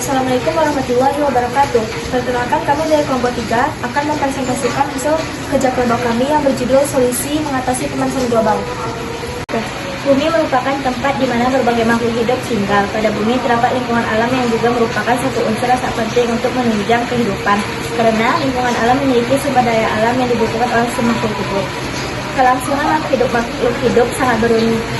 Assalamualaikum warahmatullahi wabarakatuh. Perkenalkan, kami dari kelompok 3 akan mempresentasikan hasil kerja kelompok kami yang berjudul Solusi Mengatasi Pemanasan Global. Bumi merupakan tempat di mana berbagai makhluk hidup tinggal. Pada bumi terdapat lingkungan alam yang juga merupakan satu unsur yang sangat penting untuk menunjang kehidupan. Karena lingkungan alam memiliki sumber daya alam yang dibutuhkan oleh semua makhluk hidup. Kelangsungan makhluk hidup sangat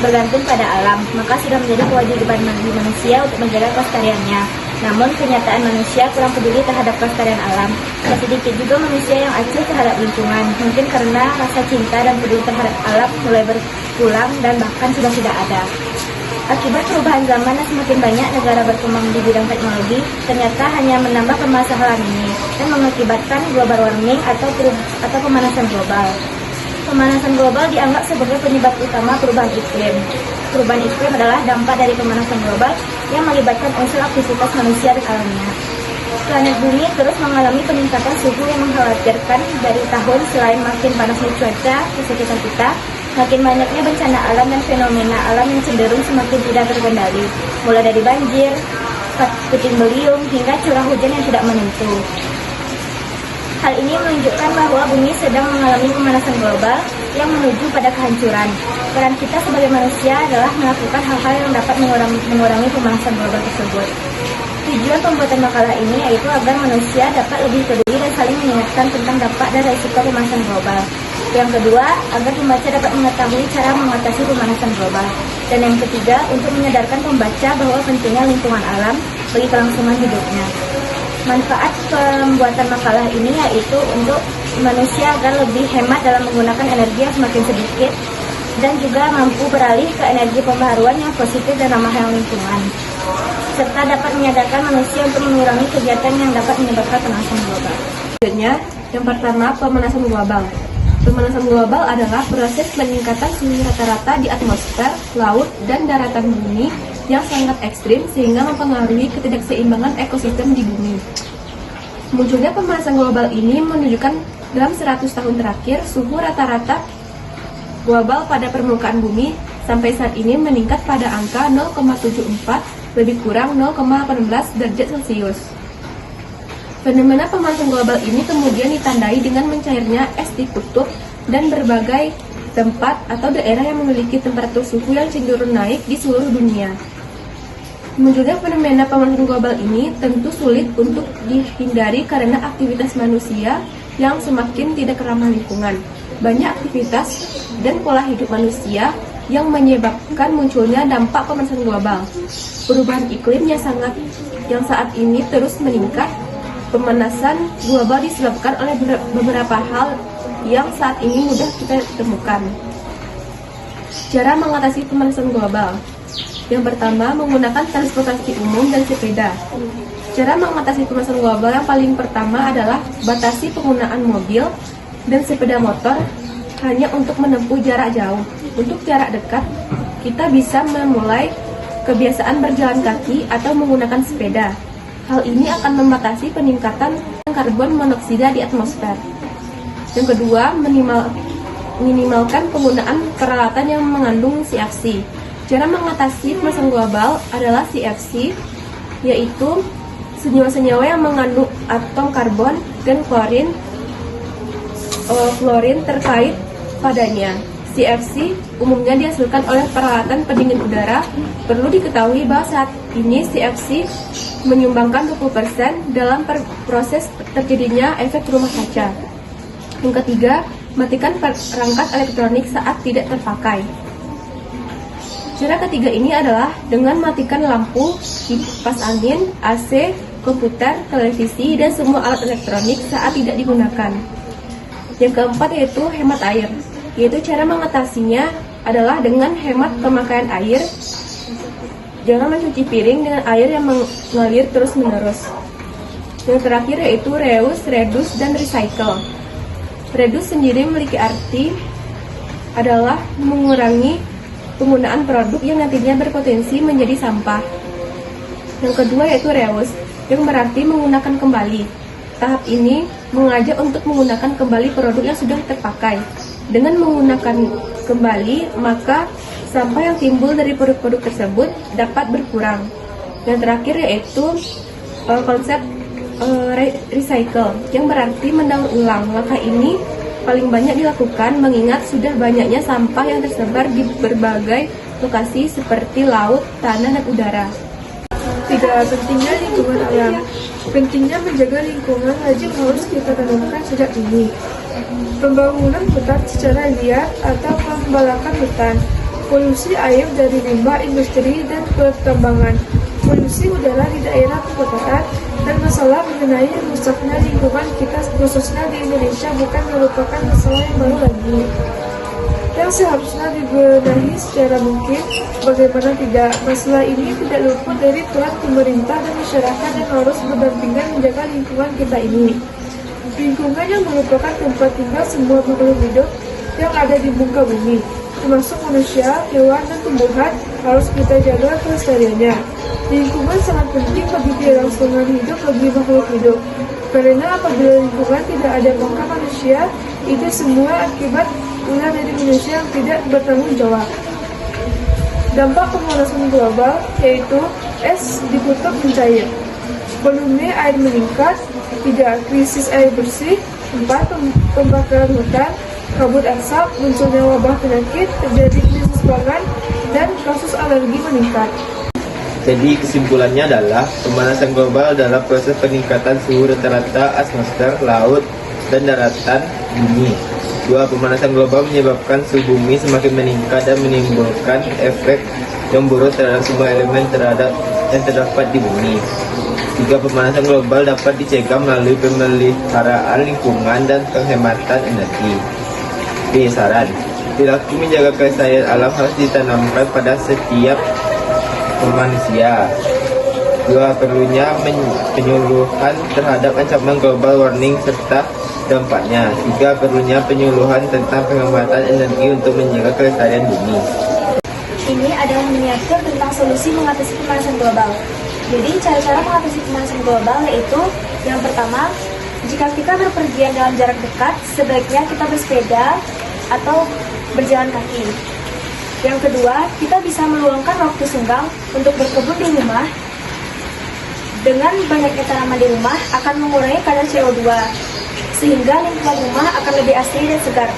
bergantung pada alam, maka sudah menjadi kewajiban bagi manusia untuk menjaga kelestariannya. Namun kenyataan manusia kurang peduli terhadap kelestarian alam. Dan sedikit juga manusia yang acuh terhadap lingkungan, mungkin karena rasa cinta dan peduli terhadap alam mulai berkurang dan bahkan sudah tidak ada. Akibat perubahan zaman yang semakin banyak negara berkembang di bidang teknologi, ternyata hanya menambah permasalahan ini dan mengakibatkan global warming atau pemanasan global. Pemanasan global dianggap sebagai penyebab utama perubahan iklim. Perubahan iklim adalah dampak dari pemanasan global yang melibatkan unsur aktivitas manusia dan alamnya. Planet bumi terus mengalami peningkatan suhu yang mengkhawatirkan dari tahun. Selain makin panasnya cuaca di sekitar kita, makin banyaknya bencana alam dan fenomena alam yang cenderung semakin tidak terkendali, mulai dari banjir, puting beliung, hingga curah hujan yang tidak menentu. Hal ini menunjukkan bahwa bumi sedang mengalami pemanasan global yang menuju pada kehancuran. Peran kita sebagai manusia adalah melakukan hal-hal yang dapat mengurangi pemanasan global tersebut. Tujuan pembuatan makalah ini yaitu agar manusia dapat lebih peduli dan saling mengingatkan tentang dampak dan risiko pemanasan global. Yang kedua, agar pembaca dapat mengetahui cara mengatasi pemanasan global. Dan yang ketiga, untuk menyadarkan pembaca bahwa pentingnya lingkungan alam bagi kelangsungan hidupnya. Manfaat pembuatan makalah ini yaitu untuk manusia agar lebih hemat dalam menggunakan energi yang semakin sedikit dan juga mampu beralih ke energi pembaharuan yang positif dan ramah lingkungan, serta dapat menyadarkan manusia untuk mengurangi kegiatan yang dapat menyebabkan pemanasan global. Selanjutnya, yang pertama, pemanasan global. Pemanasan global adalah proses peningkatan suhu rata-rata di atmosfer, laut, dan daratan bumi yang sangat ekstrim sehingga mempengaruhi ketidakseimbangan ekosistem di bumi. Munculnya pemanasan global ini menunjukkan dalam 100 tahun terakhir suhu rata-rata global pada permukaan bumi sampai saat ini meningkat pada angka 0,74 lebih kurang 0,18 derajat Celcius. Fenomena pemanasan global ini kemudian ditandai dengan mencairnya es di kutub dan berbagai tempat atau daerah yang memiliki temperatur suhu yang cenderung naik di seluruh dunia. Munculnya fenomena pemanasan global ini tentu sulit untuk dihindari karena aktivitas manusia yang semakin tidak ramah lingkungan. Banyak aktivitas dan pola hidup manusia yang menyebabkan munculnya dampak pemanasan global. Perubahan iklim yang saat ini terus meningkat. Pemanasan global disebabkan oleh beberapa hal yang saat ini mudah kita temukan. Cara mengatasi pemanasan global. Yang pertama, menggunakan transportasi umum dan sepeda. Cara mengatasi pemanasan global yang paling pertama adalah batasi penggunaan mobil dan sepeda motor hanya untuk menempuh jarak jauh. Untuk jarak dekat, kita bisa memulai kebiasaan berjalan kaki atau menggunakan sepeda. Hal ini akan membatasi peningkatan karbon monoksida di atmosfer. Yang kedua, minimalkan penggunaan peralatan yang mengandung CFC. Cara mengatasi pemanasan global adalah CFC, yaitu senyawa-senyawa yang mengandung atom karbon dan fluorine terkait padanya. CFC umumnya dihasilkan oleh peralatan pendingin udara. Perlu diketahui bahwa saat ini CFC menyumbangkan 20% dalam proses terjadinya efek rumah kaca. Yang ketiga, matikan perangkat elektronik saat tidak terpakai. Cara ketiga ini adalah dengan matikan lampu, kipas angin, AC, komputer, televisi, dan semua alat elektronik saat tidak digunakan. Yang keempat yaitu hemat air. Yaitu cara mengatasinya adalah dengan hemat pemakaian air. Jangan mencuci piring dengan air yang mengalir terus-menerus. Yang terakhir yaitu reuse, reduce, dan recycle. Reduce sendiri memiliki arti adalah mengurangi penggunaan produk yang nantinya berpotensi menjadi sampah. Yang kedua yaitu reuse, yang berarti menggunakan kembali. Tahap ini mengajak untuk menggunakan kembali produk yang sudah terpakai. Dengan menggunakan kembali, maka sampah yang timbul dari produk-produk tersebut dapat berkurang. Yang terakhir yaitu konsep recycle, yang berarti mendaur ulang. Langkah ini paling banyak dilakukan mengingat sudah banyaknya sampah yang tersebar di berbagai lokasi seperti laut, tanah, dan udara. 3. Pentingnya lingkungan alam. Pentingnya menjaga lingkungan wajib harus kita tanamkan sejak dini. Pembangunan hutan secara liar atau pembalakan hutan, polusi air dari limbah industri dan pertambangan, polusi udara di daerah perkotaan, dan masalah mengenai rusaknya lingkungan kita khususnya di Indonesia bukan merupakan masalah yang baru lagi. Yang seharusnya dibenahi secara mungkin, bagaimana tidak, masalah ini tidak luput dari peran pemerintah dan masyarakat yang harus berdampingan menjaga lingkungan kita ini. Lingkungan yang merupakan tempat tinggal semua makhluk hidup yang ada di muka bumi, termasuk manusia, hewan, dan tumbuhan, harus kita jaga kelestariannya. Lingkungan sangat penting bagi kelangsungan hidup bagi makhluk hidup, karena apabila lingkungan tidak ada maka manusia, itu semua akibat ulah dari manusia yang tidak bertanggung jawab. Dampak pemanasan global yaitu es di kutub mencair, volume air meningkat, 3. Krisis air bersih, 4. Pembakaran hutan, kabut asap, munculnya wabah penyakit, terjadi krisis pangan, dan kasus alergi meningkat. Jadi kesimpulannya adalah pemanasan global adalah proses peningkatan suhu rata-rata atmosfer, laut, dan daratan bumi. 2. Pemanasan global menyebabkan suhu bumi semakin meningkat dan menimbulkan efek yang buruk terhadap semua elemen yang terdapat di bumi. 3. Pemanasan global dapat dicegah melalui pemeliharaan lingkungan dan penghematan energi. Saran, perilaku menjaga kelestarian alam harus ditanamkan pada setiap manusia. 2. Perlunya penyuluhan terhadap ancaman global warming serta dampaknya. 3. Perlunya penyuluhan tentang penghematan energi untuk menjaga kelestarian bumi. Ini adalah miniatur tentang solusi mengatasi pemanasan global. Jadi, cara-cara mengatasi pemanasan global yaitu yang pertama, jika kita berpergian dalam jarak dekat, sebaiknya kita bersepeda atau berjalan kaki. Yang kedua, kita bisa meluangkan waktu senggang untuk berkebun di rumah. Dengan banyaknya tanaman di rumah akan mengurangi kadar CO2, sehingga lingkungan rumah akan lebih asri dan segar.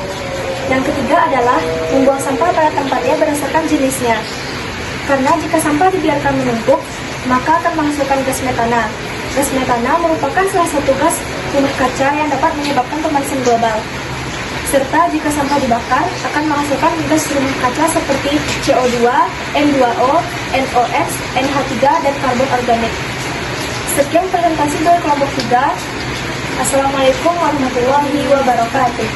Yang ketiga adalah membuang sampah pada tempatnya berdasarkan jenisnya. Karena jika sampah dibiarkan menumpuk, maka akan menghasilkan gas metana. Gas metana merupakan salah satu gas rumah kaca yang dapat menyebabkan pemanasan global. Serta jika sampah dibakar, akan menghasilkan gas rumah kaca seperti CO2, N2O, NOx, NH3, dan karbon organik. Sekian presentasi dari kelompok 3. Assalamualaikum warahmatullahi wabarakatuh.